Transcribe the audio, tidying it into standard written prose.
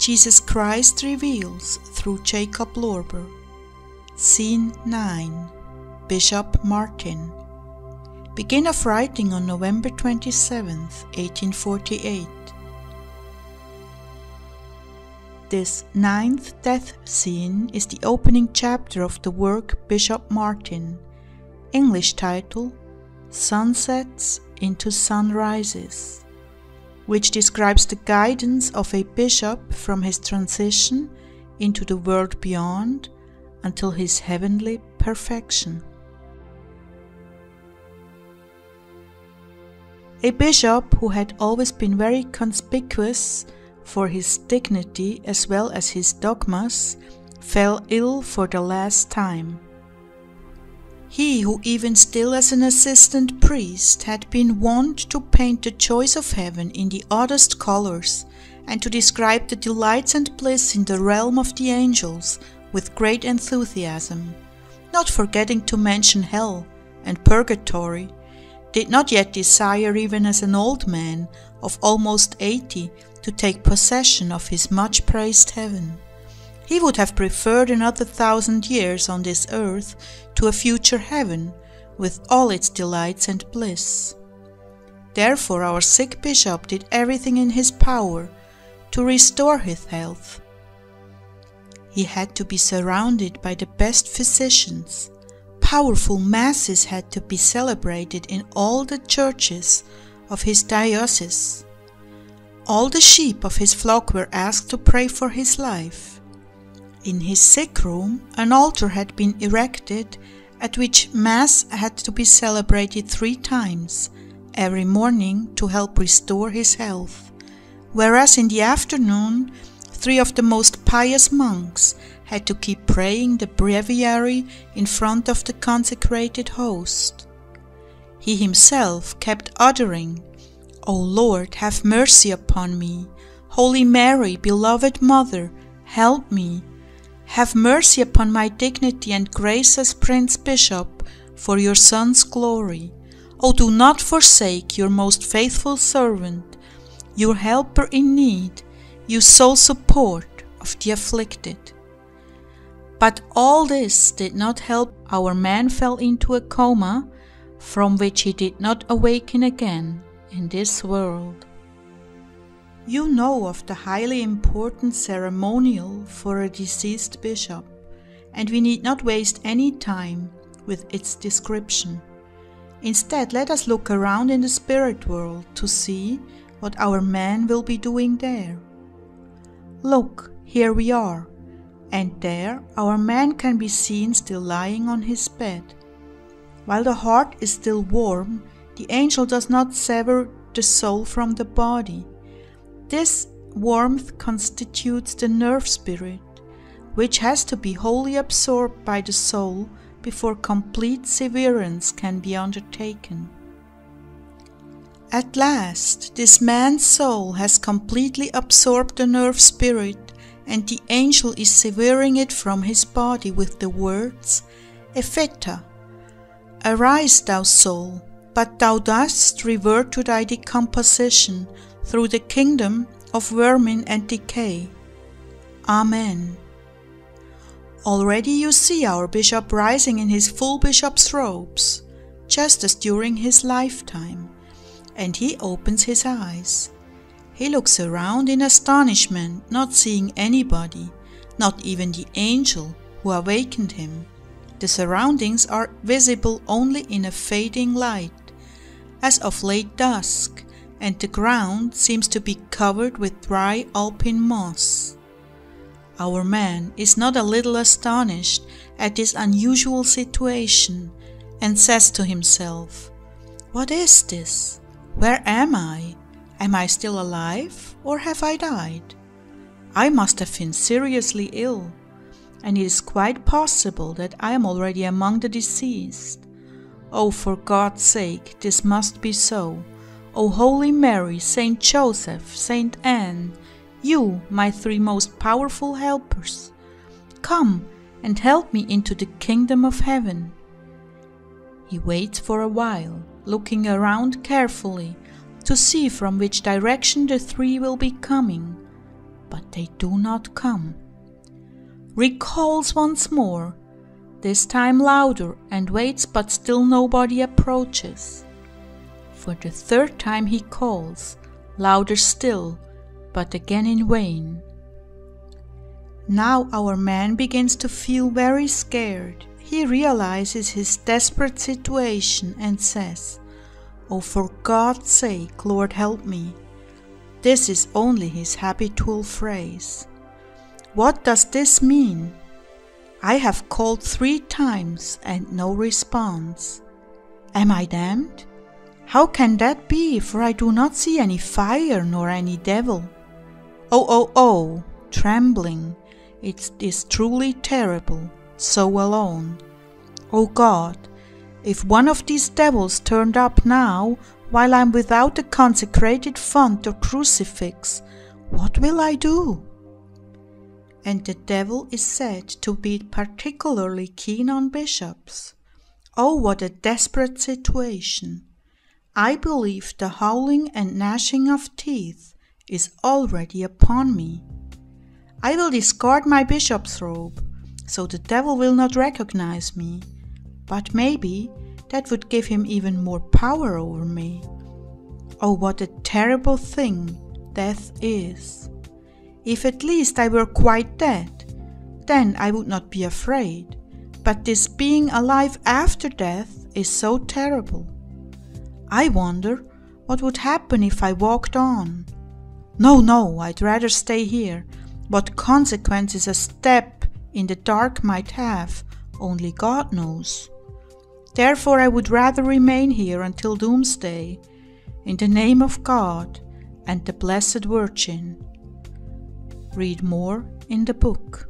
Jesus Christ reveals through Jakob Lorber. Scene 9. Bishop Martin. Begin of writing on November 27, 1848. This 9th death scene is the opening chapter of the work Bishop Martin, English title Sunsets into Sunrises, which describes the guidance of a bishop from his transition into the world beyond until his heavenly perfection. A bishop who had always been very conspicuous for his dignity as well as his dogmas fell ill for the last time. He who even still as an assistant priest had been wont to paint the joys of heaven in the oddest colors and to describe the delights and bliss in the realm of the angels with great enthusiasm, not forgetting to mention hell and purgatory, did not yet desire even as an old man of almost 80 to take possession of his much praised heaven. He would have preferred another 1,000 years on this earth to a future heaven with all its delights and bliss. Therefore our sick bishop did everything in his power to restore his health. He had to be surrounded by the best physicians. Powerful masses had to be celebrated in all the churches of his diocese. All the sheep of his flock were asked to pray for his life. In his sick room, an altar had been erected at which Mass had to be celebrated 3 times every morning to help restore his health, whereas in the afternoon 3 of the most pious monks had to keep praying the breviary in front of the consecrated host. He himself kept uttering, "O Lord, have mercy upon me. Holy Mary, beloved Mother, help me. Have mercy upon my dignity and grace as Prince Bishop for your Son's glory. O do not forsake your most faithful servant, your helper in need, your sole support of the afflicted." But all this did not help. Our man fell into a coma from which he did not awaken again in this world. You know of the highly important ceremonial for a deceased bishop, and we need not waste any time with its description. Instead, let us look around in the spirit world to see what our man will be doing there. Look, here we are, and there our man can be seen still lying on his bed. While the heart is still warm, the angel does not sever the soul from the body. This warmth constitutes the nerve spirit, which has to be wholly absorbed by the soul before complete severance can be undertaken. At last, this man's soul has completely absorbed the nerve spirit, and the angel is severing it from his body with the words, "Epheta, arise thou soul, but thou dost revert to thy decomposition through the kingdom of vermin and decay. Amen." Already you see our bishop rising in his full bishop's robes, just as during his lifetime, and he opens his eyes. He looks around in astonishment, not seeing anybody, not even the angel who awakened him. The surroundings are visible only in a fading light, as of late dusk, and the ground seems to be covered with dry alpine moss. Our man is not a little astonished at this unusual situation, and says to himself, "What is this? Where am I? Am I still alive, or have I died? I must have been seriously ill, and it is quite possible that I am already among the deceased. Oh, for God's sake, this must be so. O Holy Mary, Saint Joseph, Saint Anne, you, my 3 most powerful helpers, come and help me into the kingdom of heaven." He waits for a while, looking around carefully to see from which direction the 3 will be coming, but they do not come. Recalls once more, this time louder, and waits, but still nobody approaches. For the third time he calls, louder still, but again in vain. Now our man begins to feel very scared. He realizes his desperate situation and says, "Oh, for God's sake, Lord, help me." This is only his habitual phrase. What does this mean? I have called 3 times and no response. Am I damned? How can that be, for I do not see any fire nor any devil? Oh, trembling. It is truly terrible, so alone. Oh God, if one of these devils turned up now, while I am without a consecrated font or crucifix, what will I do? And the devil is said to be particularly keen on bishops. Oh, what a desperate situation! I believe the howling and gnashing of teeth is already upon me. I will discard my bishop's robe, so the devil will not recognize me, but maybe that would give him even more power over me. Oh, what a terrible thing death is! If at least I were quite dead, then I would not be afraid, but this being alive after death is so terrible. I wonder what would happen if I walked on. No, I'd rather stay here. What consequences a step in the dark might have, only God knows. Therefore I would rather remain here until doomsday, in the name of God and the Blessed Virgin. Read more in the book.